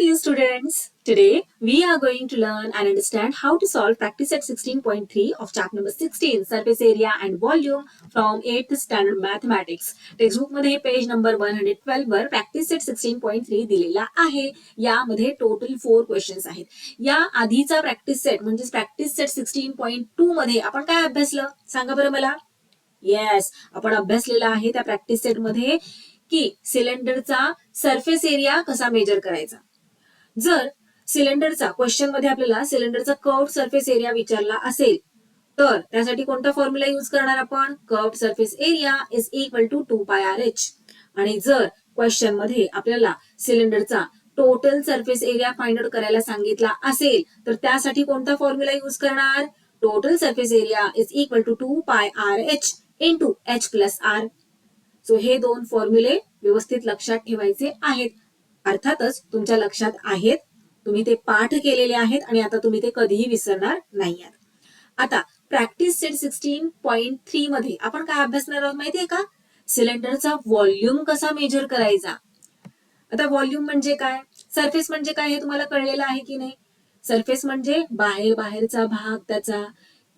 dear students, today we are going to learn and understand how to solve practice set 16.3 of chapter number 16 surface area and volume from 8th standard mathematics. Textbook मध्ये page number 112 वर practice set 16.3 दिलेला आहे. यामध्ये total 4 questions आहेत. या आधीचा practice set म्हणजे practice set 16.2 मध्ये आपण काय अभ्यासलं सांगा बरं मला. येस, आपण अभ्यासलेला आहे त्या प्रॅक्टिस सेट मध्ये की सिलेंडरचा सरफेस एरिया कसा मेजर करायचा. जर सिलेंडरचा क्वेश्चन मध्ये आपल्याला सिलेंडरचा कर्व्ड सरफेस एरिया विचारला असेल तर त्यासाठी कोणता फॉर्म्युला यूज करणार आपण. Curved surface area is equal to 2πRh. आणि जर क्वेश्चन मध्ये आपल्याला सिलेंडरचा total surface area find out करायला सांगितला असेल तर त्यासाठी कोणता फॉर्म्युला यूज करणार. Total surface area is equal to 2πRh into h plus r. So हे दोन फॉर्म्युले व्यवस्थित लक्षात ठेवायचे आहेत. अर्थातच तुमच्या लक्षात आहेत, तुम्ही ते पाठ केलेले आहेत आणि आता तुम्ही ते कधीही विसरणार नाही आहात. आता प्रॅक्टिस सेट 16.3 मध्ये आपण काय अभ्यासणार आहोत माहितीये का. सिलेंडरचा व्हॉल्यूम कसा मेजर करायचा. आता व्हॉल्यूम म्हणजे काय, सरफेस म्हणजे काय हे तुम्हाला कळलेलं आहे की नाही. सरफेस म्हणजे बाहेरचा भाग त्याचा.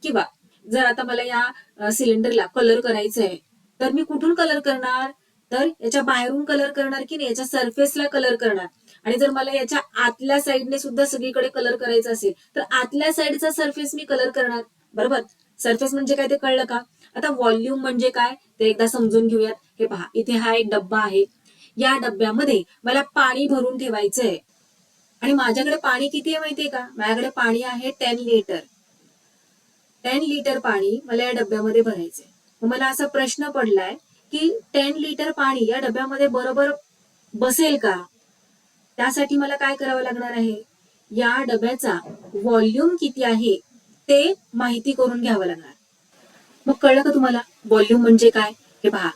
किंवा जर आता मला या सिलेंडरला कलर करायचं आहे तर मी कुठून कलर करणार, तर याच्या बाहेरून कलर करणार की नाही, याच्या सरफेसला कलर करणार. आणि जर मला याच्या आतल्या साईडने सुद्धा सगळीकडे कलर करायचा असेल तर आतल्या साईडचा सरफेस मी कलर करणार. बरोबर, सरफेस म्हणजे काय ते कळलं का. आता व्हॉल्यूम म्हणजे काय ते एकदा समजून घेऊयात. हे पहा, इथे हा एक डब्बा आहे. या डब्यामध्ये मला पाणी भरून ठेवायचंय आणि माझ्याकडे पाणी किती आहे माहितीये का. माझ्याकडे पाणी आहे 10 लिटर. 10 लिटर पाणी मला या डब्यामध्ये भरायचंय. मला असा प्रश्न पडलाय की 10 लिटर पाणी या डब्यामध्ये बरोबर बसेल का. त्यासाठी मला काय करावं लागणार आहे, या डब्याचा व्हॉल्यूम किती आहे ते माहिती करून घ्यावं लागणार. मग कळलं का तुम्हाला व्हॉल्यूम म्हणजे काय. हे पहा,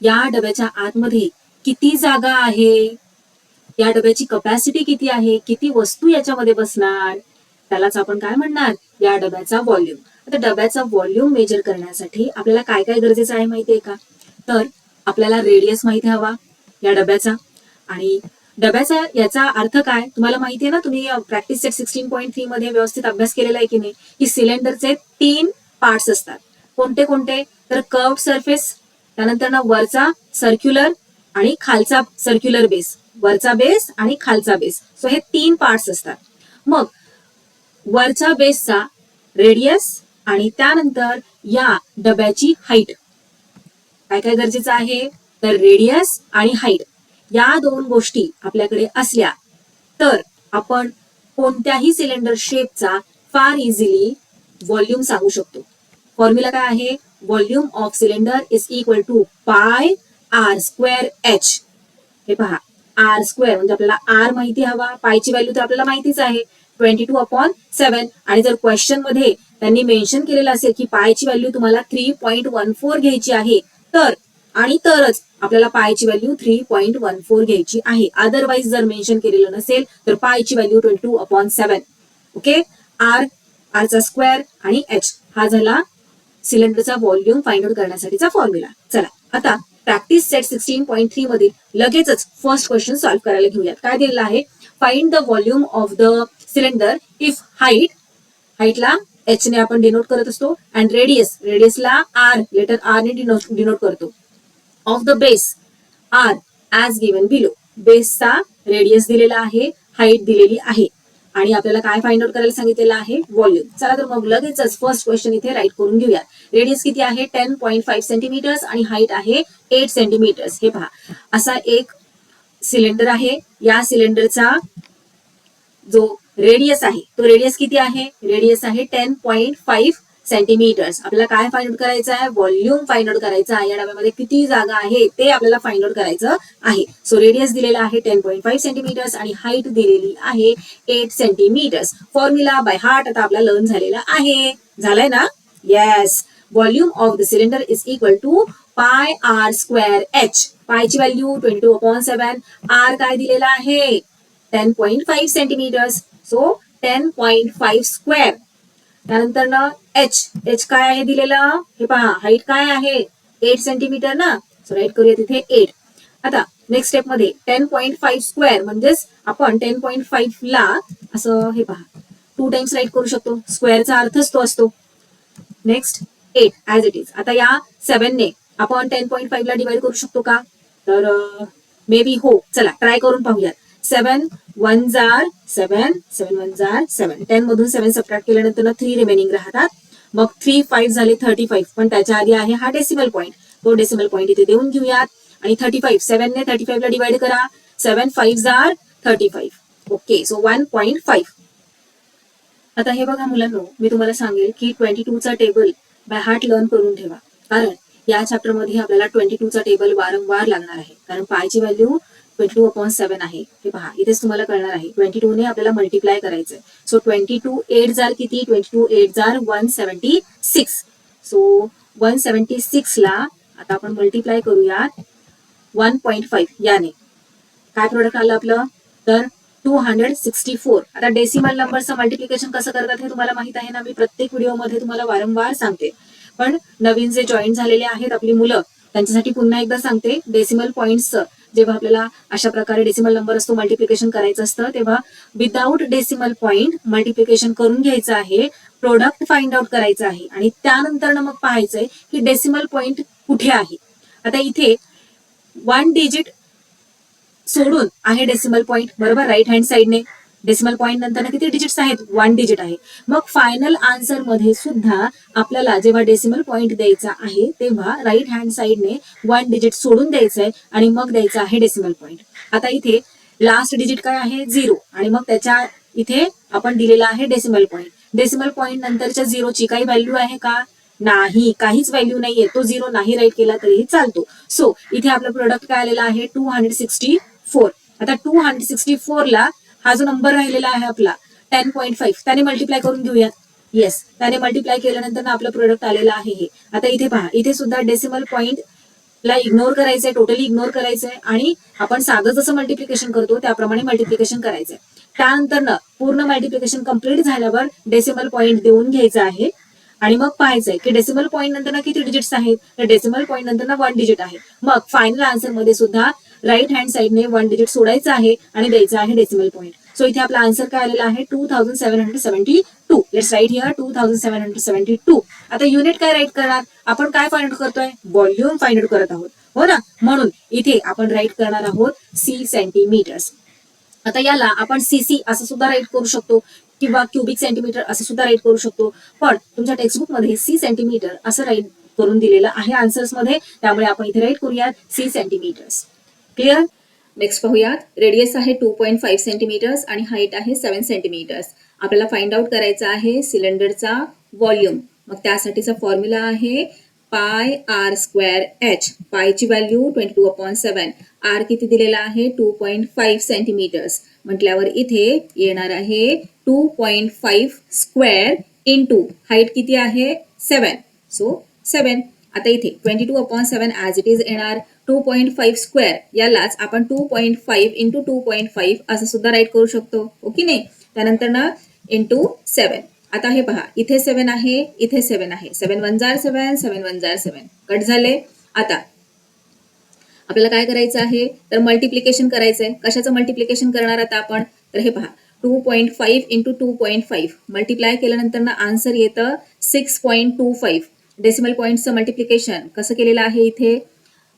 या डब्याच्या आतमध्ये किती जागा आहे, या डब्याची कपॅसिटी किती आहे, किती वस्तू याच्यामध्ये बसणार, त्यालाच आपण काय म्हणणार, या डब्याचा व्हॉल्यूम. आता डब्याचा व्हॉल्यूम मेजर करण्यासाठी आपल्याला काय काय गरजेचं आहे माहितीये का. तर आपल्याला रेडियस माहिती हवा या डब्याचा. आणि डब्याचा याचा अर्थ काय तुम्हाला माहिती आहे ना. तुम्ही प्रॅक्टिस सेट 16.3 मध्ये व्यवस्थित अभ्यास केलेला आहे की नाही, की सिलेंडरचे 3 पार्ट्स असतात. कोणते कोणते, तर कर्व्ड सरफेस, त्यानंतर ना वरचा सर्क्युलर आणि खालचा सर्क्युलर बेस. वरचा बेस आणि खालचा बेस. सो हे 3 पार्ट्स असतात. मग वरच्या बेसचा रेडियस आणि त्यानंतर या डब्याची हाईट. काय काय गरजेचं आहे, तर रेडियस आणि हाईट या 2 गोष्टी आपल्याकडे असल्या तर आपण कोणत्याही सिलेंडर शेपचा फार इझिली व्हॉल्यूम सांगू शकतो. फॉर्म्युला काय आहे, volume of cylinder is equal to πr²h. हे पहा, r² म्हणजे आपल्याला r माहिती हवा, पायची व्हॅल्यू तर आपल्याला माहितीच आहे 22/7. आणि जर क्वेश्चन मध्ये त्यांनी मेन्शन केलेलं असेल की पायची व्हॅल्यू तुम्हाला 3.14 घ्यायची आहे तर आणि तरच आपल्याला पायची व्हॅल्यू 3.14 घ्यायची आहे. अदरवाईज जर मेन्शन केलेलं नसेल तर पायची व्हॅल्यू 22/7. ओके, r चा स्क्वेअर आणि h हा झाला सिलेंडरचा व्हॉल्यूम फाइंड आउट करण्यासाठीचा फॉर्म्युला. चला आता प्रॅक्टिस सेट 16.3 मध्ये लगेचच फर्स्ट क्वेश्चन सॉल्व्ह करायला घेऊयात. काय दिलेलं आहे, find the volume of the cylinder if हाईटला h ने आपण डिनोट करत असतो अँड रेडियसला r, लेटर r ने डिनोट करतो. Of the base r as given below. बेसचा रेडियस दिलेला आहे, हाईट दिलेली आहे आणि आपल्याला काय फाइंड आउट करायला सांगितलेलं आहे, व्हॉल्यूम. चला तर मग लगेचच फर्स्ट क्वेश्चन इथे राईट करून घेऊया. रेडियस किती आहे 10.5 सेंटीमीटर्स आणि हाईट आहे 8 सेंटीमीटर्स. हे पहा, असा एक सिलेंडर आहे. या सिलेंडरचा जो रेडियस आहे तो रेडियस किती आहे, रेडियस आहे 10.5 सेंटीमीटर्स. आपल्याला काय फाइंड आउट करायचं आहे, व्हॉल्यूम फाइंड आउट करायचं आहे. या डब्यामध्ये किती जागा आहे ते आपल्याला फाइंड आउट करायचं आहे. सो रेडियस दिलेला आहे 10.5 सेंटीमीटर्स आणि हाईट दिलेली आहे 8 सेंटीमीटर्स. फॉर्म्युला बाय हार्ट आता आपला लर्न झालेला आहे. झालाय ना. Yes, volume of the cylinder is equal to πr²h. पायची व्हॅल्यू 22/7. r काय दिलेला आहे 10.5 सेंटीमीटर्स. So 10.5 square. त्यानंतर ना h काय आहे दिलेलं, हे पहा, हाईट काय आहे 8 सेंटीमीटर ना. सो राईट करूया तिथे 8. आता नेक्स्ट स्टेपमध्ये 10.5 स्क्वेअर म्हणजेच आपण 10.5 ला असं हे पहा 2 टाइम्स राईट करू शकतो. स्क्वेअरचा अर्थच तो असतो. Next 8 as it is. आता या 7 ने आपण 10.5 ला डिवाइड करू शकतो का? तर मे बी हो. चला ट्राय करून पाहूयात. 7 1 जार 7 7 1 जार 7. 10 मधून 7 सबट्रॅक्ट केल्यानंतर 3 रिमेनिंग राहतात. मग 3 5 झाले 35. पण त्याच्या आधी आहे हा डेसिमल पॉईंट. तो डेसिमल पॉईंट इथे देऊन घेऊयात. आणि 35 7 ने 35 ला डिवाइड करा. 7 5 जार 35. ओके. सो 1.5. आता हे बघा मुलांनो, मी तुम्हाला सांगेल की 22 चा टेबल बाय हार्ट लर्न करून ठेवा. कारण या चॅप्टर मध्ये आपल्याला 22 चा टेबल वारंवार लागणार आहे. कारण पायची व्हॅल्यू 22/7 आहे. हे पहा इथेच तुम्हाला कळणार आहे. 22 ने आपल्याला मल्टिप्लाय करायचंय. सो 22 8 जार किती? 22 8 जार 176. सो 176 ला आता आपण मल्टिप्लाय करूयात 1.5 याने. काय प्रोडक्ट आलं आपलं? तर 264. आता डेसिमल नंबरचं मल्टिप्लिकेशन कसं करतात हे तुम्हाला माहित आहे ना. मी प्रत्येक व्हिडिओमध्ये तुम्हाला वारंवार सांगते. पण नवीन जे जॉईन झालेले आहेत आपली मुलं त्यांच्यासाठी पुन्हा एकदा सांगते. डेसिमल पॉईंट्सचं जेव्हा आपल्याला अशा प्रकारे डेसिमल नंबर असतो मल्टिप्लिकेशन करायचं असतं तेव्हा विदाऊट डेसिमल पॉईंट मल्टिप्लिकेशन करून घ्यायचं आहे. प्रोडक्ट फाइंड आउट करायचं आहे आणि त्यानंतर मग पाहायचंय की डेसिमल पॉईंट कुठे आहे. आता इथे 1 डिजिट सोडून आहे डेसिमल पॉईंट, बरोबर. राईट हँड साइडने डेसिमल पॉईंट नंतर किती डिजिट्स आहेत? 1 डिजिट आहे. मग फायनल आन्सर मध्ये सुद्धा आपल्याला जेव्हा डेसिमल पॉईंट द्यायचा आहे तेव्हा राईट हँड साइडने 1 डिजिट सोडून द्यायचंय आणि मग द्यायचं आहे डेसिमल पॉईंट. आता इथे लास्ट डिजिट काय आहे? 0 आणि मग त्याच्या इथे आपण दिलेला आहे डेसिमल पॉईंट. डेसिमल पॉईंट नंतरच्या 0ची काही व्हॅल्यू आहे का? नाही, काहीच व्हॅल्यू नाहीये. तो 0 नाही राईट केला तरीही चालतो. सो इथे आपलं प्रोडक्ट काय आलेला आहे? 264. आता 264 ला हा जो नंबर राहिलेला आहे आपला 10.5 त्याने मल्टिप्लाय करून घेऊयात. येस, त्याने मल्टिप्लाय केल्यानंतर आपलं प्रोडक्ट आलेलं आहे हे. आता इथे पहा, इथे सुद्धा डेसिमल पॉईंट ला इग्नोर करायचंय, टोटली इग्नोर करायचंय आणि आपण साधं जसं मल्टिप्लिकेशन करतो त्याप्रमाणे मल्टिप्लिकेशन करायचंय. त्यानंतर पूर्ण मल्टिप्लिकेशन कम्प्लीट झाल्यावर डेसिमल पॉईंट देऊन घ्यायचा आहे आणि मग पाहायचंय की डेसिमल पॉईंट नंतर किती डिजिट्स आहेत. तर डेसिमल पॉईंट नंतर 1 डिजिट आहे. मग फायनल आन्सर मध्ये सुद्धा राईट हँड साइडने 1 डिजिट सोडायचं आहे आणि द्यायचं आहे डेसिमल पॉईंट. सो इथे आपला आन्सर काय आलेला आहे? 2772. Let's write here 2772. आता युनिट काय राईट करणार? आपण काय फाइंड आउट करतोय? व्हॉल्यूम फाइंड आउट करत आहोत, हो ना. म्हणून इथे आपण राईट करणार आहोत सी सेंटीमीटर्स. आता याला आपण सीसी असं सुद्धा राईट करू शकतो किंवा क्युबिक सेंटीमीटर असं सुद्धा राईट करू शकतो. पण तुमच्या टेक्स्टबुक मध्ये सी सेंटीमीटर असं राईट करून दिलेलं आहे आन्सर्स मध्ये. त्यामुळे आपण इथे राईट करूयात सी सेंटीमीटर्स. क्लिअर? नेक्स्ट पाहूयात. रेडियस आहे 2.5 सेंटीमीटर्स आणि हाईट आहे 7 सेंटीमीटर्स. आपल्याला फाइंड आउट करायचा आहे सिलेंडरचा व्हॉल्यूम. मग त्यासाठीचा फॉर्म्युला आहे पाय आर स्क्वेअर एच. पायची व्हॅल्यू 22/7. आर किती दिलेला आहे? 2.5 सेंटीमीटर्स. म्हटल्यावर इथे येणार आहे 2.5 स्क्वेअर इंटू हाईट किती आहे? 7. सो 7. आता इथे 22/7 ऍज इट इज येणार. 2.5 स्क्वेअर यालाच आपण 2.5 इंटू 2.5 असं सुद्धा राईट करू शकतो, ओके नाही. त्यानंतर ना इंटू 7. आता हे पहा, इथे 7 आहे, इथे 7 आहे. 7 1 जार 7 7 1 जार 7 कट झाले. आता आपल्याला काय करायचं आहे? तर मल्टिप्लिकेशन करायचंय. कशाचं मल्टिप्लिकेशन करणार आता आपण? तर हे पहा 2.5 इंटू 2.5 मल्टिप्लाय केल्यानंतर ना आन्सर येतं 6.25. डेसिमल पॉईंटचं मल्टिप्लिकेशन कसं केलेलं आहे? इथे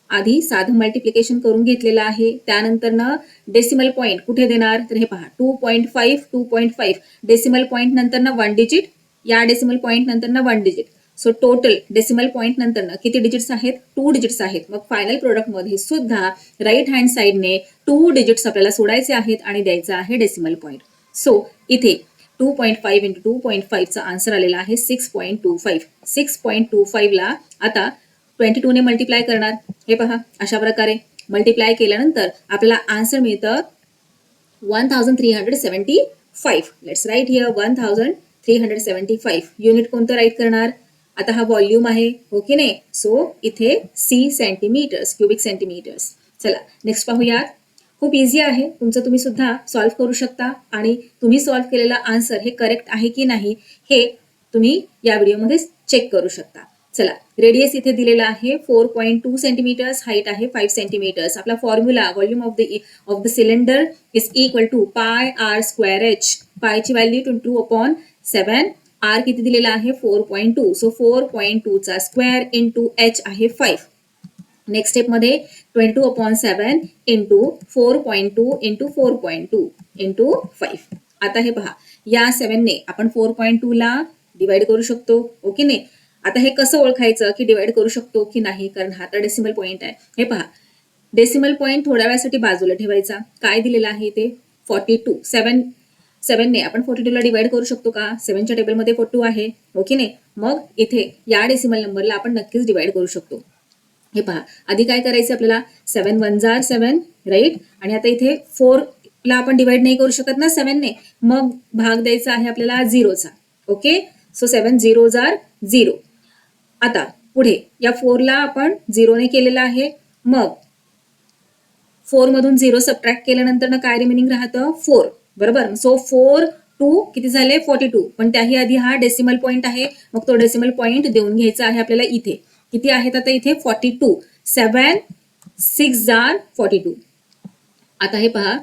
आधी साधं मल्टिप्लिकेशन करून घेतलेलं आहे. त्यानंतर ना डेसिमल पॉईंट कुठे देणार? तर हे पहा 2.5 डेसिमल पॉईंट नंतर ना 1 डिजिट, या डेसिमल पॉईंट नंतर ना 1 digit. So total decimal point नंतर ना किती डिजिट्स आहेत? 2 डिजिट्स आहेत. मग फायनल प्रोडक्ट मध्ये सुद्धा राईट हँड साइडने 2 डिजिट्स आपल्याला सोडायचे आहेत आणि द्यायचं आहे डेसिमल पॉईंट. सो इथे 2.5 इंटू 2.5 चा आन्सर आलेला आहे 6.25. 6.25 ला आता 22 ने मल्टिप्लाय करणार. हे पहा अशा प्रकारे मल्टिप्लाय केल्यानंतर आपल्याला आन्सर मिळतं 1375. Let's write here 1375. युनिट कोणतं राईट करणार? आता हा व्हॉल्यूम आहे, ओके नाही. सो इथे सी सेंटीमीटर्स, क्युबिक सेंटीमीटर्स. चला नेक्स्ट पाहूयात. खूप इझी आहे, तुमचं तुम्ही सुद्धा सॉल्व्ह करू शकता आणि तुम्ही सॉल्व्ह केलेला आन्सर हे करेक्ट आहे की नाही हे तुम्ही या व्हिडिओमध्ये चेक करू शकता. चला, रेडियस इथे दिलेला आहे 4.2 सेंटीमीटर्स, हाईट आहे 5 सेंटीमीटर्स. आपला formula volume of the cylinder is equal to pi r square h. पायची व्हॅल्यू 22/7. आर किती दिलेला आहे 4.2. सो 4.2 चा स्क्वेअर इंटू एच आहे 5. नेक्स्ट स्टेपमध्ये 22/7 इंटू 4.2 इंटू 4.2 इंटू 5. आता हे पहा, या 7ने आपण 4.2 ला डिवाइड करू शकतो, ओके नाही. आता हे कसं ओळखायचं की डिवाइड करू शकतो की नाही, कारण हा तर डेसिमल पॉईंट आहे. हे पहा, डेसिमल पॉईंट थोड्या वेळासाठी बाजूला ठेवायचा. काय दिलेलं आहे इथे 42. 7ने आपण 42 ला डिवाइड करू शकतो का? 7च्या टेबलमध्ये 42 आहे, ओके नाही. मग इथे या डेसिमल नंबरला आपण नक्कीच डिवाइड करू शकतो. हे पहा, आधी काय करायचं आपल्याला, 7 1 जार 7, राईट. आणि आता इथे 4 ला आपण डिवाइड नाही करू शकत ना 7ने, मग भाग द्यायचा आहे आपल्याला 0चा, ओके. सो 7 0 जार 0. आता पुढे या 4 ला आपण 0ने केलेला आहे, मग 4 मधून 0 सबट्रॅक्ट केल्यानंतर ना काय रिमेनिंग राहतं 4, बरोबर. सो 4 2 किती झाले 42, पण त्याही आधी हा डेसिमल पॉईंट आहे, मग तो डेसिमल पॉईंट देऊन घ्यायचा आहे आपल्याला इथे. किती आहेत आता इथे 42. 7 6 जार 42. आता हे पहा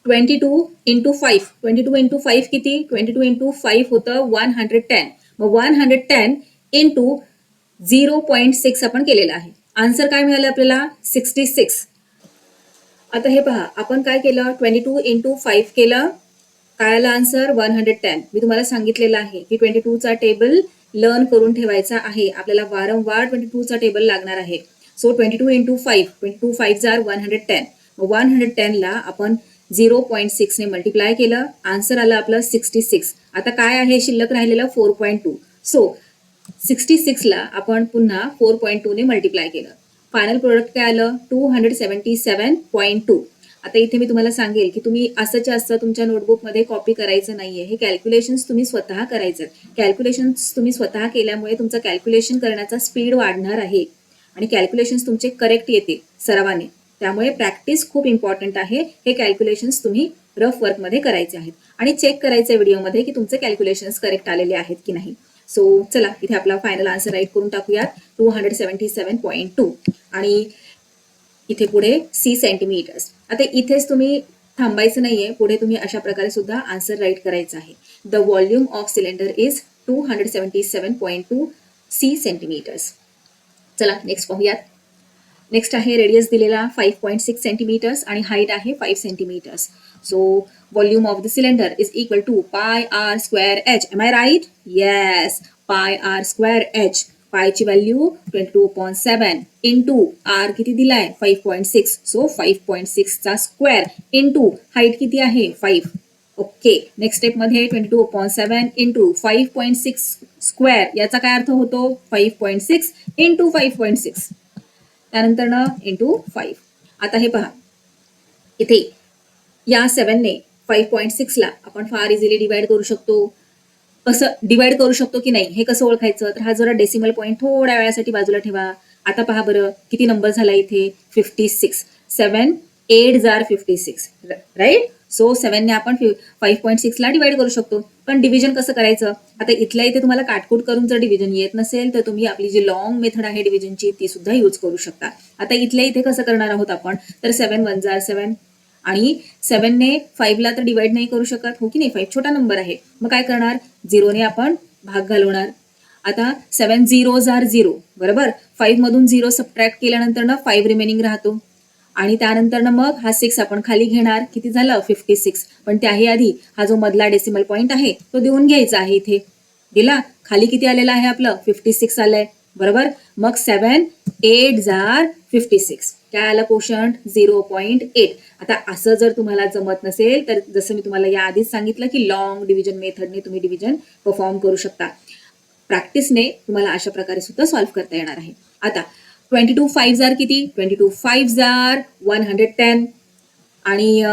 22 इंटू 5. 22 इंटू 5 किती, 22 इंटू 5 होतं 110. मग 110 इंटू 0.6 आपण केलेलं आहे. आन्सर काय मिळालं आपल्याला 66. आता हे पहा, आपण काय केलं 22 इंटू 5 केलं, काय आलं आन्सर 110. मी तुम्हाला सांगितलेलं आहे की 22 चा टेबल लर्न करून ठेवायचा आहे. आपल्याला वारंवार 22 चा टेबल लागणार आहे. सो 22 इंटू 5, 22 5 जार 110. 110 ला आपण 0.6 ने मल्टिप्लाय केलं, आन्सर आलं आपलं 66. आता काय आहे शिल्लक राहिलेलं 4.2. सो 66 ला आपण पुन्हा 4.2 ने मल्टिप्लाय केलं. फायनल प्रोडक्ट काय आलं 277.2. आता इथे मी तुम्हाला सांगेल की तुम्ही असंच्या असं तुमच्या नोटबुकमध्ये कॉपी करायचं नाहीये. हे कॅल्क्युलेशन्स तुम्ही स्वतः करायचं. कॅल्क्युलेशन्स तुम्ही स्वतः केल्यामुळे तुमचं कॅल्क्युलेशन करण्याचा स्पीड वाढणार आहे आणि कॅल्क्युलेशन्स तुमचे करेक्ट येतील सरावाने. त्यामुळे प्रॅक्टिस खूप इम्पॉर्टंट आहे. हे कॅल्क्युलेशन्स तुम्ही रफ वर्कमध्ये करायचे आहेत आणि चेक करायचे व्हिडिओमध्ये की तुमचे कॅल्क्युलेशन्स करेक्ट आलेले आहेत की नाही. सो चला, इथे आपला फायनल आन्सर राईट करून टाकूयात 277.2 आणि इथे पुढे C सेंटीमीटर्स. आता इथेच तुम्ही थांबायचं नाहीये, पुढे तुम्ही अशा प्रकारे सुद्धा आन्सर राईट करायचं आहे. The volume of cylinder is 277.2 C centimetres. चला नेक्स्ट पाहूयात. नेक्स्ट आहे रेडियस दिलेला 5.6 सेंटीमीटर्स आणि हाईट आहे 5 centimetres. So volume of the cylinder is equal to pi r square h. Am I right? Yes, pi r square h. पायची value 22/7 into r किती दिलाय 5.6. So 5.6 चा स्क्वेअर इंटू हाईट किती आहे 5. Okay, next step मध्ये 22/7 into 5.6 square, याचा काय अर्थ होतो 5.6 इंटू 5.6, त्यानंतर ना इंटू 5. आता हे पहा, इथे या 7ने 5.6 ला आपण फार इझिली डिवाइड करू शकतो. कसं डिवाइड करू शकतो की नाही हे कसं ओळखायचं, तर हा जरा डेसिमल पॉईंट थोड्या वेळासाठी बाजूला ठेवा. आता पहा बरं किती नंबर झाला इथे 56. 7 8 जार 56, राईट. सो 7ने आपण 5.6 ला डिवाइड करू शकतो. पण डिव्हिजन कसं करायचं, आता इथल्या इथे तुम्हाला काटकूट करून जर डिव्हिजन येत नसेल तर तुम्ही आपली जी लॉंग मेथड आहे डिव्हिजनची ती सुद्धा यूज करू शकता. आता इथल्या इथे कसं करणार आहोत आपण, तर 7 1 जार 7 आणि 7ने 5 ला तर डिवाइड नाही करू शकत, हो की नाही, 5 छोटा नंबर आहे. मग काय करणार 0ने आपण भाग घालवणार. आता 7 0 जार 0, बरोबर. 5 मधून 0 सबट्रॅक्ट केल्यानंतर ना 5 रिमेनिंग राहतो आणि त्यानंतर ना मग हा 6 आपण खाली घेणार. किती झालं 56. पण त्याही आधी हा जो मधला डेसिमल पॉईंट आहे तो देऊन घ्यायचा आहे. इथे दिला, खाली किती आलेला आहे आपलं 56 आलंय, बरोबर. मग 7 8 जार 56, काय आलं कोशंट 0.8. आता असं जर तुम्हाला जमत नसेल तर जसं मी तुम्हाला या आधीच सांगितलं की लॉंग डिव्हिजन मेथडने तुम्ही डिव्हिजन परफॉर्म करू शकता. प्रॅक्टिसने तुम्हाला अशा प्रकारे सुद्धा सॉल्व्ह करता येणार आहे. आता 22 5 जार किती, 22 5 जार 110 आणि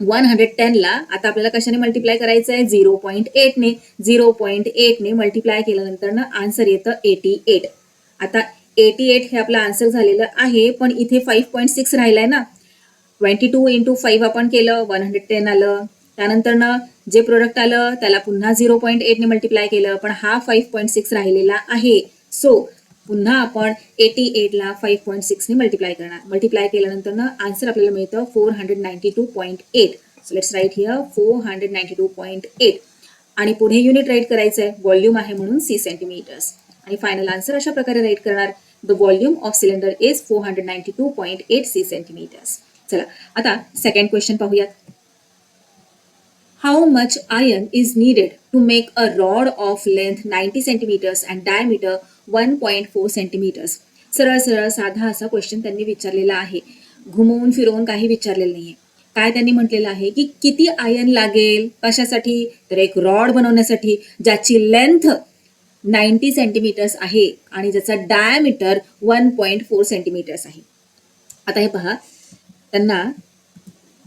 110 ला आता आपल्याला कशाने मल्टिप्लाय करायचं आहे 0.8 ने. 0.8 ने मल्टिप्लाय केल्यानंतर ना आन्सर येतं 88. आता 88 हे आपलं आन्सर झालेलं आहे, पण इथे 5.6 राहिलाय ना. 22 इंटू 5 आपण केलं 110 आलं. त्यानंतर ना जे प्रोडक्ट आलं त्याला पुन्हा 0.8 ने मल्टिप्लाय केलं, पण हा 5.6 राहिलेला आहे. सो पुन्हा आपण 88ला 5.6ने मल्टिप्लाय करणार. मल्टिप्लाय केल्यानंतर आन्सर आपल्याला मिळतं 492.8. So let's write here 492.8. आणि पुढे युनिट राईट करायचं आहे, व्हॉल्यूम आहे म्हणून सी सेंटीमीटर्स. आणि फायनल आन्सर अशा प्रकारे राईट करणार, the volume of cylinder is 492.8 c centimetres. चला आता सेकंड क्वेश्चन पाहूयात. How much iron is needed to make a rod of length 90 centimeters and diameter 1.4 centimeters? सरळ सरळ साधा असा क्वेश्चन त्यांनी विचारलेला आहे, घुमवून फिरवून काही विचारलेलं नाहीये. काय त्यांनी म्हटलेलं आहे की किती आयर्न लागेल कशासाठी, तर एक रॉड बनवण्यासाठी ज्याची लेंथ 90 सेंटीमीटर्स आहे आणि ज्याचा डायमीटर 1.4 सेंटीमीटर्स आहे. आता हे पहा, त्यांना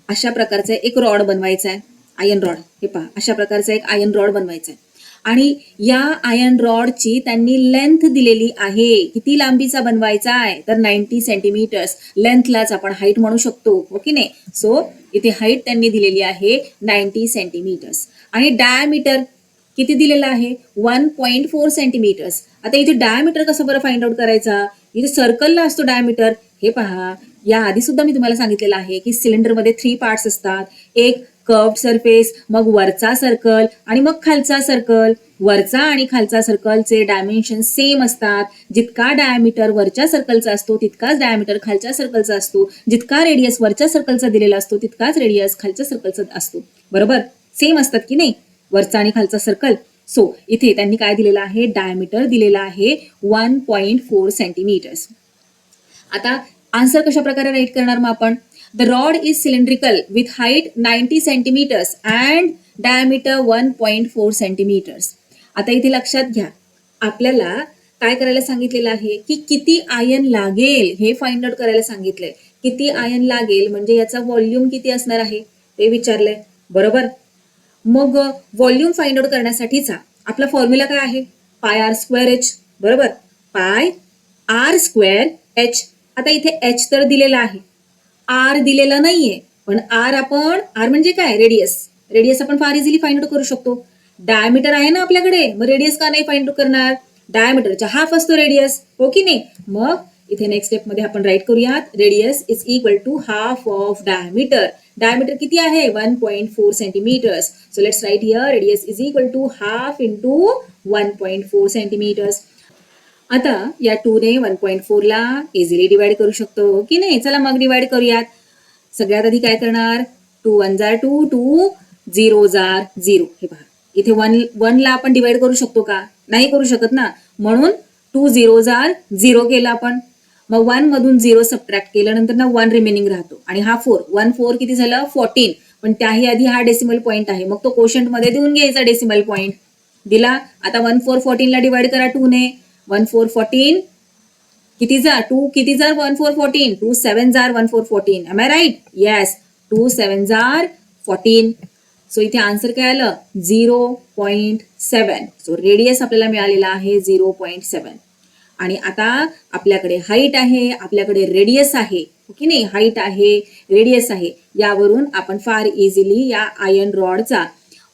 अशा प्रकारचा एक रॉड बनवायचा आहे, आयर्न रॉड. हे पहा, अशा प्रकारचा एक आयर्न रॉड बनवायचा आहे आणि या आयर्न रॉडची त्यांनी लेंथ दिलेली आहे. किती लांबीचा बनवायचा आहे, तर 90 सेंटीमीटर्स. लेंथलाच आपण हाईट म्हणू शकतो, ओके नाही. सो इथे हाईट त्यांनी दिलेली आहे 90 सेंटीमीटर्स आणि डायमीटर किती दिलेला आहे 1.4 सेंटीमीटर्स. आता इथे डायमीटर कसं बरं फाइंड आउट करायचा, इथे सर्कलला असतो डायमीटर. हे पहा, या आधी सुद्धा मी तुम्हाला सांगितलेलं आहे की सिलेंडरमध्ये 3 पार्ट्स असतात, एक कर्व्ड सरफेस, मग वरचा सर्कल आणि मग खालचा सर्कल. वरचा आणि खालचा सर्कलचे डायमेन्शन सेम असतात. जितका डायमीटर वरच्या सर्कलचा असतो तितकाच डायमीटर खालच्या सर्कलचा असतो. जितका रेडियस वरच्या सर्कलचा दिलेला असतो तितकाच रेडियस खालच्या सर्कलचा असतो. बरोबर, सेम असतात की नाही वरचा आणि खालचा सर्कल. सो इथे त्यांनी काय दिलेलं आहे, डायमीटर दिलेला आहे 1.4 सेंटीमीटर्स. आता आन्सर कशा प्रकारे राईट करणार मग आपण, the rod is cylindrical with height 90 centimetres and diameter 1.4 centimetres. आता इथे लक्षात घ्या, आपल्याला काय करायला सांगितलेलं आहे की किती आयर्न लागेल हे फाइंड आउट करायला सांगितलंय. किती आयर्न लागेल म्हणजे याचा व्हॉल्यूम किती असणार आहे ते विचारलंय. बरोबर, मग व्हॉल्यूम फाइंड आउट करण्यासाठीचा आपला फॉर्म्युला काय आहे, पाय आर स्क्वेअर एच. बरोबर, पाय आर स्क्वेअर एच. आता इथे एच तर दिलेला आहे, आर दिलेला नाहीये, पण आर म्हणजे काय, रेडियस. रेडियस आपण फार इझिली फाइंड आउट करू शकतो. डायमीटर आहे ना आपल्याकडे, मग रेडियस का नाही फाइंड आउट करणार, डायमीटरच्या हाफ असतो रेडियस, हो की नाही. मग इथे नेक्स्ट स्टेप मध्ये आपण राईट करूयात, radius is equal to half of diameter. Diameter किती आहे 1.4 centimetres. So let's write here radius is equal to half into 1.4 centimetres. आता या 2 ने 1.4 ला इझिली डिवाइड करू शकतो की नाही. चला मग डिवाइड करूयात. सगळ्यात आधी काय करणार, 2 1 जार 2, 2 0 जार 0. हे पहा, इथे 1 ला आपण डिवाइड करू शकतो का, नाही करू शकत ना, म्हणून 2 0 जार 0 केलं आपण. मग 1 मधून 0 सबट्रॅक्ट केल्यानंतर ना 1 रिमेनिंग राहतो आणि हा 4, 1 4 किती झालं 14. पण त्याही आधी हा डेसिमल पॉईंट आहे, मग तो कोशंट मध्ये देऊन घ्यायचा डेसिमल पॉईंट दिला. आता 1 4 14 ला डिवाइड करा 2 ने. 1 4 14 किती जार 2 किती जार 1 4 14, 2 7 जार 1 4 14. एम आय राईट, येस, 2 7 जार 14. सो इथे आन्सर काय आलं 0.7. सो रेडियस आपल्याला मिळालेला आहे 0.7. आणि आता आपल्याकडे हाईट आहे, आपल्याकडे रेडियस आहे, ओके नाही, हाईट आहे रेडियस आहे. यावरून आपण फार इझिली या आयर्न रॉडचा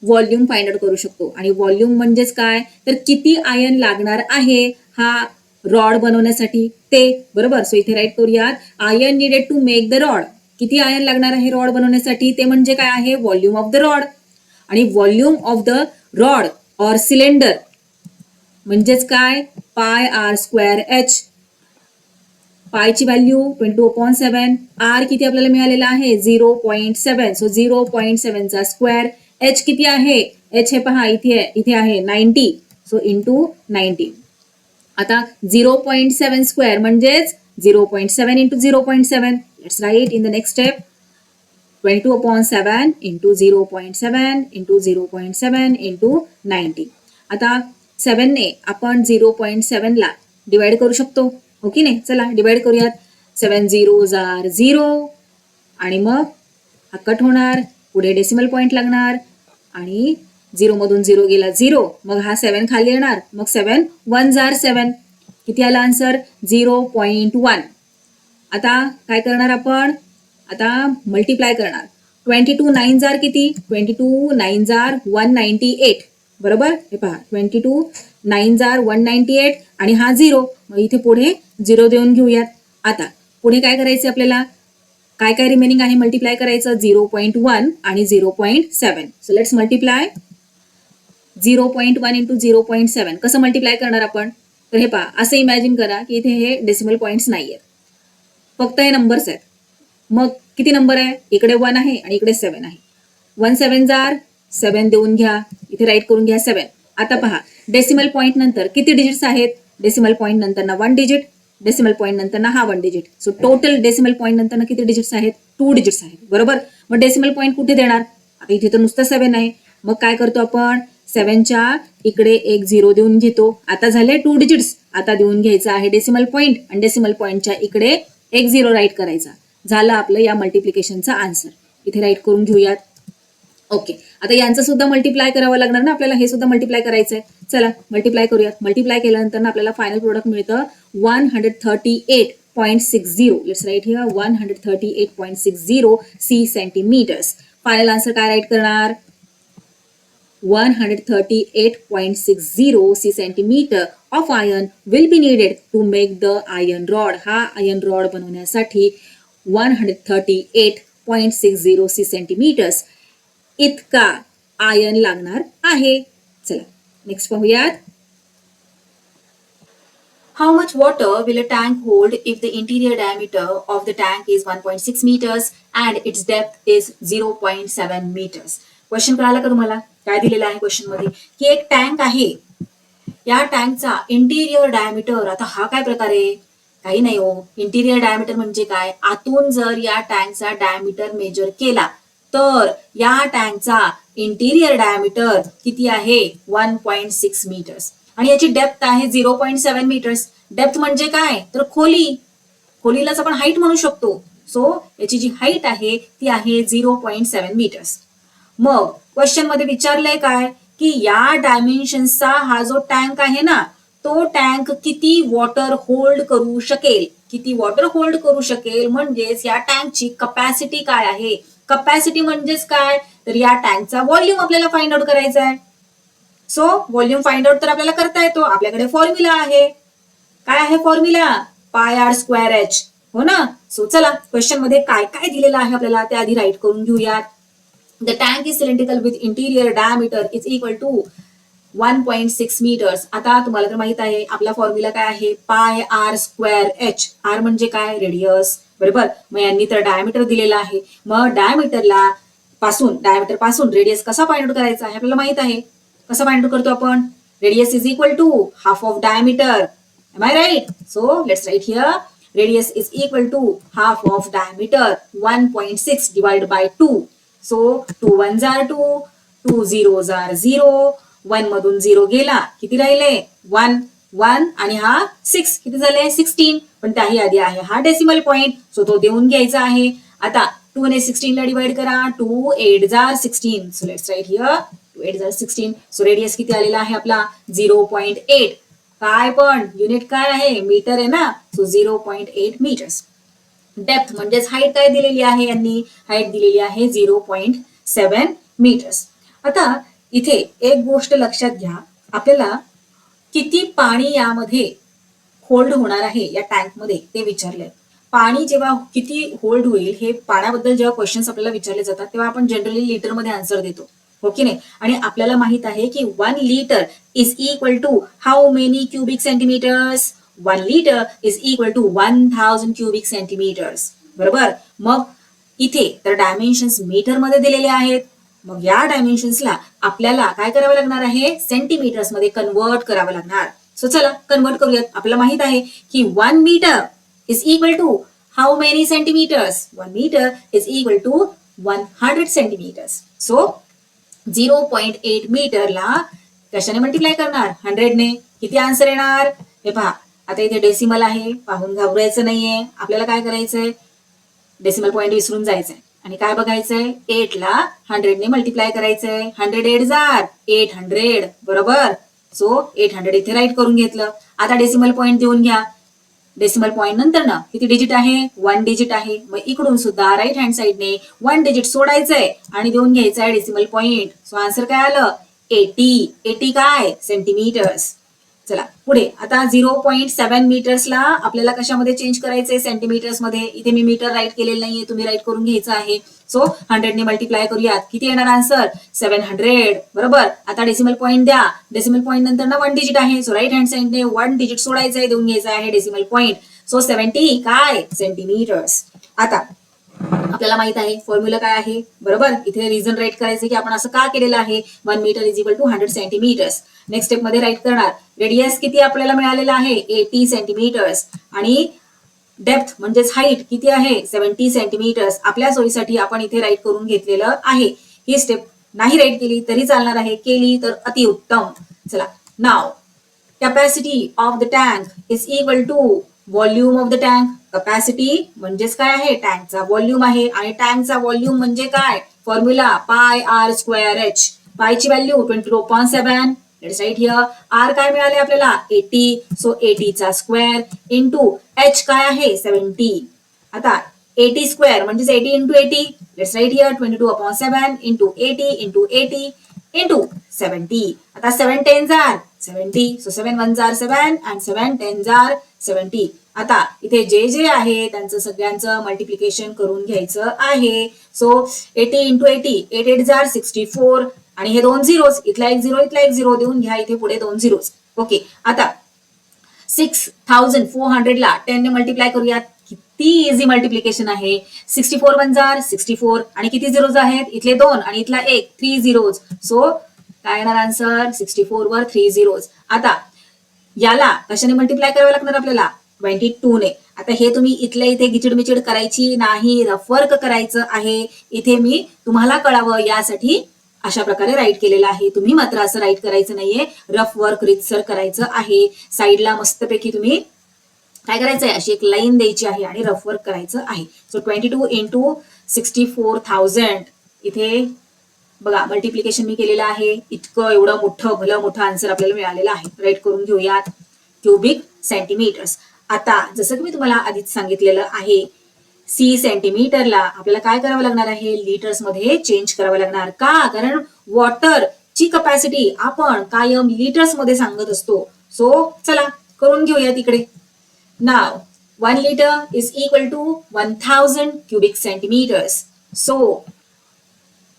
व्हॉल्यूम फाइंड आउट करू शकतो. आणि व्हॉल्यूम म्हणजेच काय, तर किती आयर्न लागणार आहे हा रॉड बनवण्यासाठी ते. बरोबर, सो इथे राईट करूयात, iron needed to make the rod. किती आयर्न लागणार आहे रॉड बनवण्यासाठी ते म्हणजे काय आहे, व्हॉल्यूम ऑफ द रॉड. आणि volume of the rod or cylinder म्हणजेच काय, पाय आर स्क्वेअर एच. पायची व्हॅल्यू 22/7. आर किती आपल्याला मिळालेला आहे 0.7. सो 0.7 चा स्क्वेअर. एच किती आहे, एच हे पहा इथे आहे 90. So into 90. आता 0.7 स्क्वेअर म्हणजेच 0.7 into 0.7. Let's write in the next step, 22/7 into 0.7 into 0.7 into 90. आता 7 ने आपण 0.7 ला डिवाइड करू शकतो, ओके नाही. चला डिवाइड करूयात. 7 0 जार 0 आणि मग हा कट होणार, पुढे डेसिमल पॉइंट लागणार आणि 0 मधून 0 गेला 0. मग हा 7 खाली येणार, मग 7 1 जार 7. किती आला आन्सर 0.1. आता काय करणार आपण, आता मल्टिप्लाय करणार. 22 9 जार किती, 22 9 जार 198. बरोबर, हे पहा 22 9 जार 198 आणि हा 0. मग इथे पुढे 0 देऊन घेऊयात. आता पुढे काय करायचं आपल्याला, काय काय रिमेनिंग आहे मल्टिप्लाय करायचं, 0.1 आणि 0.7. So let's multiply 0.1 into 0.7. कसं मल्टिप्लाय करणार आपण, तर हे पहा, असं इमॅजिन करा की इथे हे डेसिमल पॉईंट्स नाही आहेत, फक्त हे नंबर्स आहेत. मग किती नंबर आहे, इकडे 1 आहे आणि इकडे 7 आहे. 1 7 जार 7 देऊन घ्या, इथे राईट करून घ्या 7. आता पहा, डेसिमल पॉईंट नंतर किती डिजिट्स आहेत, डेसिमल पॉईंट नंतर ना 1 डिजिट, डेसिमल पॉईंट नंतर ना हा 1 digit. So total decimal point नंतर ना किती डिजिट्स आहेत, 2 डिजिट्स आहेत, बरोबर. मग डेसिमल पॉईंट कुठे देणार, आता इथे तर नुसतं 7 आहे. मग काय करतो आपण, 7च्या इकडे एक 0 देऊन घेतो. आता झाले 2 डिजिट्स. आता देऊन घ्यायचं आहे डेसिमल पॉईंट आणि डेसिमल पॉईंटच्या इकडे एक 0 राईट करायचा. झालं आपलं या मल्टिप्लिकेशनचा आन्सर. इथे राईट करून घेऊयात. ओके, आता यांचं सुद्धा मल्टिप्लाय करावं लागणार ना आपल्याला, हे सुद्धा मल्टिप्लाय करायचंय. चला मल्टिप्लाय करूयात. मल्टिप्लाय केल्यानंतर ना आपल्याला फायनल प्रोडक्ट मिळतं 138.60. Let's write here 138.60 c centimetres. Final answer काय राईट करणार, 138.60 c centimetre of iron will be needed to make the iron rod. हा आयर्न रॉड बनवण्यासाठी 138.60 सी सेंटीमीटर्स इतका आयर्न लागणार आहे. चला नेक्स्ट पाहूयात. How much water will a tank hold if the interior diameter of the tank is 1.6 meters and its depth is 0.7 meters? Question कळाला का तुम्हाला, काय दिलेलं आहे क्वेश्चन मध्ये, की एक टँक आहे, या टँकचा इंटिरियर डायमीटर. आता हा काय प्रकार आहे, काही नाही हो. इंटिरियर डायमीटर म्हणजे काय, आतून जर या टँकचा डायमीटर मेजर केला तर या टँकचा इंटिरियर डायमीटर किती आहे, 1.6 मीटर्स आणि याची डेप्थ आहे 0.7 मीटर्स. डेप्थ म्हणजे काय, तर खोली, खोलीलाच आपण हाईट म्हणू शकतो. सो याची जी हाईट आहे ती आहे 0.7 मीटर्स. मग क्वेश्चन मध्ये विचारलंय काय, की या डायमेन्शनचा हा जो टँक आहे ना, तो टँक किती वॉटर होल्ड करू शकेल, किती वॉटर होल्ड करू शकेल, म्हणजेच या टँकची कपॅसिटी काय आहे. कपॅसिटी म्हणजेच काय, तर या टँकचा व्हॉल्यूम आपल्याला फाइंड आउट करायचा आहे. सो व्हॉल्यूम फाइंड आउट तर आपल्याला करता येतो, आपल्याकडे फॉर्म्युला आहे. काय आहे formula, pi r square H, हो ना. सो चला क्वेश्चन मध्ये काय काय दिलेलं आहे आपल्याला ते आधी राईट करून घेऊयात. The tank is cylindrical with interior diameter is equal to 1.6 metres. आता तुम्हाला तर माहित आहे आपला फॉर्म्युला काय आहे, pi r square H. R म्हणजे काय, रेडियस, बरोबर. मग यांनी तर डायमीटर दिलेला आहे. मग डायमीटर पासून रेडियस कसा फाइंड आउट करायचा आहे आपल्याला माहित आहे. कसं फाइंड आउट करतो आपण, radius is equal to half of diameter. Am I right. So let's write here radius is equal to half of diameter 1.6 divide by 2. So 2 1 जार 2, 2 0 जार 0, 1 मधून 0 गेला, किती राहिले 1 1 आणि हा 6, किती झाले 16. पण त्याही आधी आहे हा डेसिमल पॉइंट, सो तो देऊन घ्यायचा आहे. आता 2 ने 16 ला डिवाइड करा, 2 8 जार 16. सो लेट्स राईट हिअर 2 8 जार 16. सो रेडियस किती आलेला आहे आपला 0.8. काय पण युनिट काय आहे, मीटर आहे ना. So 0.8 metres. डेप्थ म्हणजेच हाईट काय दिलेली आहे, यांनी हाईट दिलेली आहे 0.7 मीटर्स. आता इथे एक गोष्ट लक्षात घ्या, आपल्याला किती पाणी यामध्ये होल्ड होणार आहे या टँक मध्ये ते विचारलंय. पाणी जेव्हा किती होल्ड होईल, हे पाण्याबद्दल जेव्हा क्वेश्चन्स आपल्याला विचारले जातात तेव्हा आपण जनरली लिटर मध्ये आन्सर देतो, हो की नाही. आणि आपल्याला माहित आहे की 1 litre is equal to how many cubic centimetres. 1 litre is equal to 1000 cubic centimetres, बरोबर. मग इथे तर डायमेन्शन्स मीटर मध्ये दिलेले आहेत. मग या डायमेन्शन्सला आपल्याला काय करावं लागणार आहे, सेंटीमीटर्स मध्ये कन्वर्ट करावं लागणार. सो चला कन्वर्ट करूयात. आपल्याला माहित आहे की 1 metre is equal to how many centimetres. 1 metre is equal to 100 centimetres. So 0.8 मीटरला कशाने मल्टिप्लाय करणार, 100 ने. किती आन्सर येणार, हे पहा. आता इथे डेसिमल आहे, पाहून घाबरायचं नाहीये. आपल्याला काय करायचंय, डेसिमल पॉईंट विसरून जायचंय आणि काय बघायचंय, 8 ला 100 ने मल्टिप्लाय करायचंय. 100 8 जार 800, बरोबर. सो 800 इथे राईट करून घेतलं. आता डेसिमल पॉईंट देऊन घ्या. डेसिमल पॉईंट नंतर ना किती डिजिट आहे, 1 डिजिट आहे. मग इकडून सुद्धा राईट हँड साइडने 1 डिजिट सोडायचंय आणि देऊन घ्यायचंय डेसिमल पॉईंट. सो आन्सर काय आलं, 80. 80 काय, सेंटीमीटर्स. चला पुढे आता 0.7 मीटर्सला आपल्याला कशामध्ये चेंज करायचंय, सेंटीमीटर्स मध्ये. इथे मी मीटर राईट केलेलं नाहीये, तुम्ही राईट करून घ्यायचं आहे. सो 100 ने मल्टिप्लाय करूयात. किती येणार आन्सर? 700. बरोबर. आता डेसिमल पॉईंट द्या. डेसिमल पॉईंट नंतर ना 1 डिजिट आहे. सो राईट हँड साइडने 1 डिजिट सोडायचं आहे, देऊन घ्यायचं आहे डेसिमल पॉईंट. सो 70 काय सेंटीमीटर्स. आता आपल्याला माहित आहे फॉर्म्युला काय आहे. बरोबर. इथे रिझन राईट करायचं की आपण असं का केलेलं आहे. 1 metre is equal to 100 centimetres. Next step मध्ये राईट करणार. रेडियस किती आपल्याला मिळालेला आहे, 80 सेंटीमीटर्स. आणि डेप्थ म्हणजेच हाईट किती आहे, 70 सेंटीमीटर्स. आपल्या सोयीसाठी आपण इथे राईट करून घेतलेलं आहे. ही स्टेप नाही राईट केली तरी चालणार आहे, केली तर अतिउत्तम. चला नाव capacity of the tank is equal to volume of the tank. Capacity म्हणजेच काय आहे, टँकचा व्हॉल्यूम आहे. आणि टँकचा व्हॉल्यूम म्हणजे काय, formula pi r square h. पायची value 22.7. Let's write here. R काय मिळाले आपल्याला, 80. सो 80 चा स्क्वेअर इंटू एच काय आहे, 70. आता 80 स्क्वेअर म्हणजेच 80 into 80. Let's write here 22/7 into 80 into 80 into 70. आता 7 10s are 70. So 7 1s are 7 and 7 10s are 70. आता इथे जे जे आहे त्यांचं सगळ्यांचं मल्टिप्लिकेशन करून घ्यायचं आहे. So 80 into 80, 8 8s are 64. आणि हे 2 झिरोज, इथला एक झिरो इथला एक झिरो देऊन घ्या, इथे पुढे 2 झिरोज. ओके. आता 6400 ला 10 ने मल्टिप्लाय करूयात. किती इझी मल्टिप्लिकेशन आहे. 64 1s are 64. आणि किती झिरोज आहेत, इथले 2 आणि इथला 1, 3 झिरोज. सो काय येणार आन्सर, 64 वर 3 झिरोज. आता याला कशाने मल्टिप्लाय करावं लागणार आपल्याला, 22 ने. आता हे तुम्ही इथल्या इथे गिचिडमिचिड करायची नाही, रफ वर्क करायचं आहे. इथे मी तुम्हाला कळावं यासाठी अशा प्रकारे राईट केलेलं आहे. तुम्ही मात्र असं राईट करायचं नाहीये, रफ वर्क रितसर करायचं आहे. साईडला मस्तपैकी तुम्ही काय करायचंय, अशी एक लाईन द्यायची आहे आणि रफ वर्क करायचं आहे. So 22 into 64,000. इथे बघा मल्टिप्लिकेशन मी केलेलं आहे. इतकं एवढं मोठं भलं मोठं आन्सर आपल्याला मिळालेलं आहे. राईट करून घेऊयात. Cubic centimetres. आता जसं की मी तुम्हाला आधीच सांगितलेलं आहे, सी सेंटीमीटरला आपल्याला काय करावं लागणार आहे, लिटर्स मध्ये चेंज करावं लागणार. का, कारण वॉटरची कपॅसिटी आपण कायम लिटर्स मध्ये सांगत असतो. सो चला करून घेऊया तिकडे. नाव 1 litre is equal to 1000 cubic centimetres. So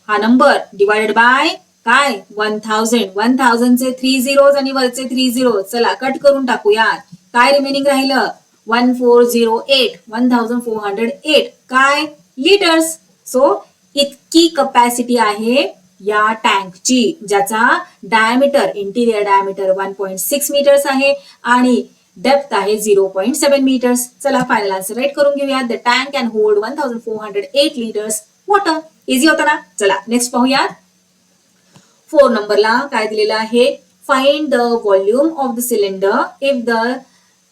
हा नंबर डिवाइडेड बाय काय, 1000. 1000 चे 3 झिरोज आणि वरचे 3 झिरोज. चला कट करून टाकूयात. काय रिमेनिंग राहिलं, 1408. 1408 काय, लिटर्स. सो इतकी कपॅसिटी आहे या टँकची, ज्याचा डायमीटर, इंटिरियर डायमीटर 1.6 मीटर्स आहे आणि डेप्थ आहे 0.7 मीटर्स. चला फायनल आन्सर राईट करून घेऊया. The tank can hold 1408 litres water. Easy होता ना. चला नेक्स्ट पाहूयात. 4 नंबरला काय दिलेलं आहे, find the volume of the cylinder if the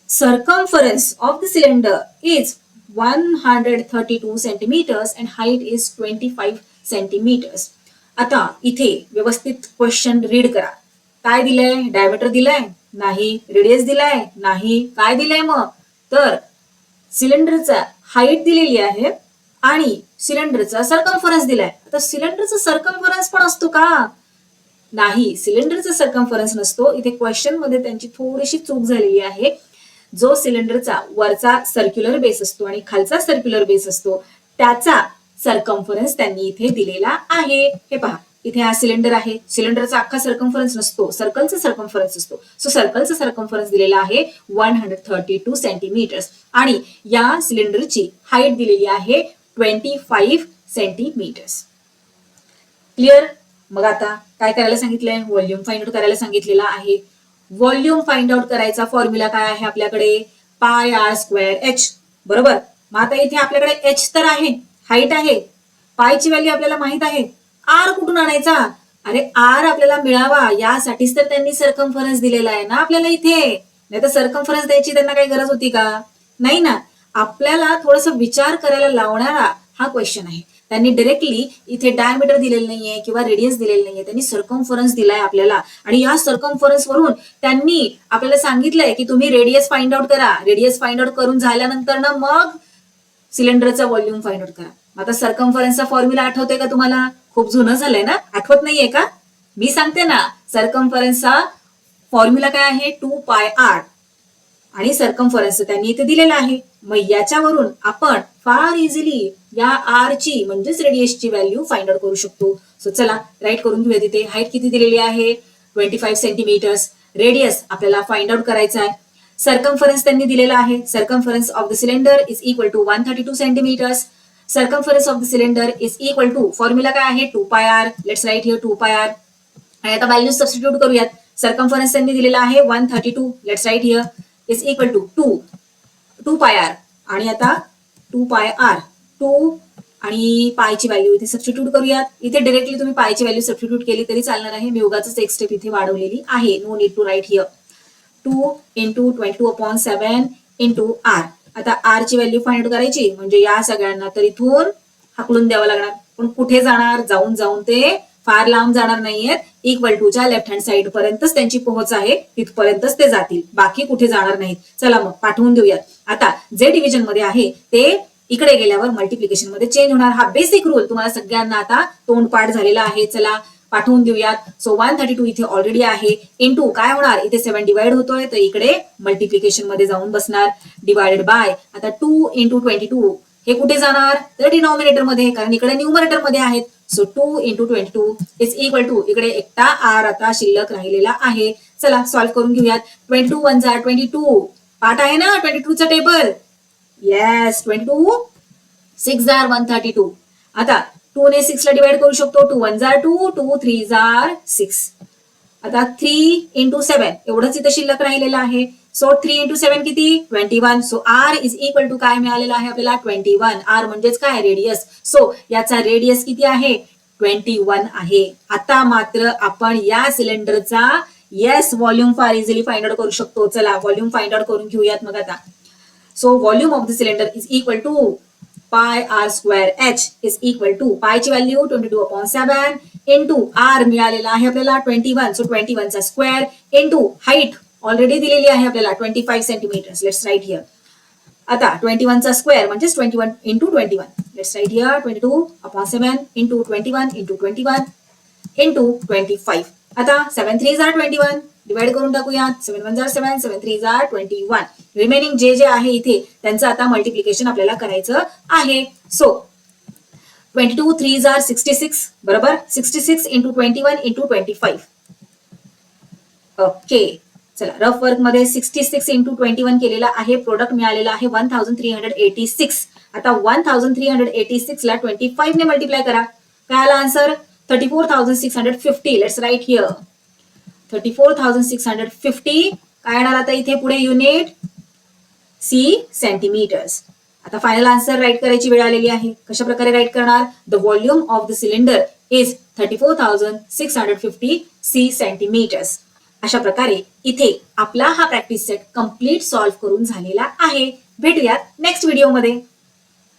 circumference of the cylinder is 132 centimeters and height is 25 centimeters. आता इथे व्यवस्थित क्वेश्चन रीड करा. काय दिलंय, डायमीटर दिलाय नाही, रेडियस दिलाय नाही, काय दिलंय मग, तर सिलेंडरचा हाईट दिलेली आहे आणि सिलेंडरचा सर्कम्फरन्स दिलाय. आता सिलेंडरचा सर्कम्फरन्स पण असतो का, नाही, सिलेंडरचा सर्कम्फरन्स नसतो. इथे क्वेश्चन मध्ये त्यांची थोडीशी चूक झालेली आहे. जो सिलेंडरचा वरचा सर्क्युलर बेस असतो आणि खालचा सर्क्युलर बेस असतो त्याचा सर्कम्फरन्स त्यांनी इथे दिलेला आहे. हे पहा, इथे हा सिलेंडर आहे, सिलेंडरचा अख्खा सर्कम्फरन्स नसतो, सर्कलचा सर्कम्फरन्स असतो. सो सर्कलचा सर्कम्फरन्स दिलेला आहे 132 सेंटीमीटर्स आणि या सिलेंडरची हाईट दिलेली आहे 25 सेंटीमीटर्स. क्लिअर. मग आता काय करायला सांगितलंय, व्हॉल्यूम फाइंड आउट करायला सांगितलेला आहे. व्हॉल्यूम फाइंड आउट करायचा फॉर्म्युला काय आहे आपल्याकडे, पाय आर स्क्वेअर एच. बरोबर. मग आता इथे आपल्याकडे एच तर आहे, हाईट आहे, पायची व्हॅल्यू आपल्याला माहित आहे, आर कुठून आणायचा, अरे आर आपल्याला मिळावा यासाठीच तर त्यांनी सर्कम्फरन्स दिलेला आहे ना आपल्याला इथे. नाही तर सर्कम्फरन्स द्यायची त्यांना काही गरज होती का, नाही ना. आपल्याला थोडस विचार करायला लावणारा हा क्वेश्चन आहे. त्यांनी डायरेक्टली इथे डायमीटर दिलेलं नाहीये किंवा रेडियस दिलेलं नाहीये, त्यांनी सर्कम्फरन्स दिलाय आपल्याला आणि या सर्कम्फरन्स वरून त्यांनी आपल्याला सांगितलंय की तुम्ही रेडियस फाइंड आउट करा. रेडियस फाइंड आउट करून झाल्यानंतर ना मग सिलेंडरचा व्हॉल्यूम फाइंड आउट करा. आता सर्कम्फरन्सचा फॉर्म्युला आठवतोय का तुम्हाला, खूप जुनं झालंय ना, आठवत नाहीये का, मी सांगते ना. सर्कम्फरन्सचा फॉर्म्युला काय आहे 2πr आणि सर्कम्फरन्स त्यांनी इथे दिलेला आहे. मग याच्यावरून आपण फार इझिली या आर ची म्हणजेच रेडियसची व्हॅल्यू फाइंड आउट करू शकतो. सो चला राईट करून घेऊया. तिथे हाईट किती दिलेली आहे 25 सेंटीमीटर्स. रेडियस आपल्याला फाइंड आउट करायचा आहे. सर्कम्फरन्स त्यांनी दिलेला आहे. Circumference of the cylinder is equal to 132 centimetres. Circumference of the cylinder is equal to formula काय आहे 2πr. Let's write here 2πr. आणि आता व्हॅल्यू सबस्टिट्यूट करूयात. सर्कम्फरन्स त्यांनी दिलेला आहे 132. Let's write here is equal to 2πr आणि आता 2πr 2 आणि पायची व्हॅल्यू इथे सबस्टिट्यूट करूयात. इथे डायरेक्टली तुम्ही पायची व्हॅल्यू सबस्टिट्यूट केली तरी चालणार आहे. मी उगाच एक स्टेप इथे वाढवलेली आहे. No need to write here. 2 into 22/7 into r. आता r ची व्हॅल्यू फाइंड करायची म्हणजे या सगळ्यांना तर इथून हाकलून द्यावं लागणार. पण कुठे जाणार जाऊन जाऊन ते फार लांब जाणार नाहीयेत. इक्वल टू च्या लेफ्ट हँड साइड पर्यंतच त्यांची पोहोच आहे. तिथपर्यंतच ते जातील. बाकी कुठे जाणार नाहीत. चला मग पाठवून देऊयात. आता जे डिव्हिजन मध्ये आहे ते इकडे गेल्यावर मल्टिप्लिकेशन मध्ये चेंज होणार. हा बेसिक रूल तुम्हाला सगळ्यांना आता तोंडपाठ झालेला आहे. चला पाठवून देऊयात. सो 132 इथे ऑलरेडी आहे. इंटू काय होणार इथे 7 डिवाइड होतोय तर इकडे मल्टिप्लिकेशन मध्ये जाऊन बसणार. डिवाइडेड बाय आता 2 into 22 हे कुठे जाणार तर डिनॉमिनेटर मध्ये कारण इकडे न्यूमरेटर मध्ये आहेत. So 2 into 22 is equal to इकडे एकटा आर आता शिल्लक राहिलेला आहे. चला सॉल्व्ह करून घेऊयात. 22 1 जा 22 पाठ आहे ना 22 चा टेबल. येस 22 6 जार 132. आता 2 ने 6 ला डिवाइड करू शकतो. 2 1 जार 2 2 3 जार 6. आता 3 into 7 एवढंच इथं शिल्लक राहिलेलं आहे. सो 3 into 7 किती 21. So r is equal to काय मिळालेलं आहे आपल्याला 21. आर म्हणजेच काय रेडियस. सो याचा रेडियस किती आहे 21 आहे. आता मात्र आपण या सिलेंडरचा येस व्हॉल्यूम फार इझिली फाइंड आउट करू शकतो. चला व्हॉल्यूम फाइंड आउट करून घेऊयात मग आता. So volume of the cylinder is equal to pi r square h is equal to पायची व्हॅल्यू 22/7 इंटू आर मिळालेला आहे आपल्याला 21. सो 21 चा स्क्वेअर इंटू हाईट ऑलरेडी दिलेली आहे आपल्याला 25 सेंटीमीटर्स. Let's write here. आता 21 चा स्क्वेअर म्हणजेच 21 into 21. Let's write here 22/7 into 21 into 21 into 25. आता 7 3 जार 21 डिवाइड करून टाकूयात. 7 1 जार 7 7 3 जार 21. रिमेनिंग जे आहे इथे त्यांचं आता मल्टिप्लिकेशन आपल्याला करायचं आहे. सो 22 3 जार 66 बरोबर 66 इंटू 21 इंटू 25. ओके चला रफ वर्क मध्ये 66 इंटू 21 केलेला आहे. प्रोडक्ट मिळालेला आहे 1386. आता 1386 ला 25 ने मल्टिप्लाय करा. काय आला आन्सर 34,650. Let's write here 34,650. काय येणार आता इथे पुढे युनिट सी सेंटीमीटर्स. आता फायनल आन्सर राईट करायची वेळ आलेली आहे. कशा प्रकारे राईट करणार the volume of the cylinder is 34,650 c centimetres. अशा प्रकारे इथे आपला हा प्रॅक्टिस सेट कम्प्लीट सॉल्व्ह करून झालेला आहे. भेटूयात नेक्स्ट व्हिडिओमध्ये.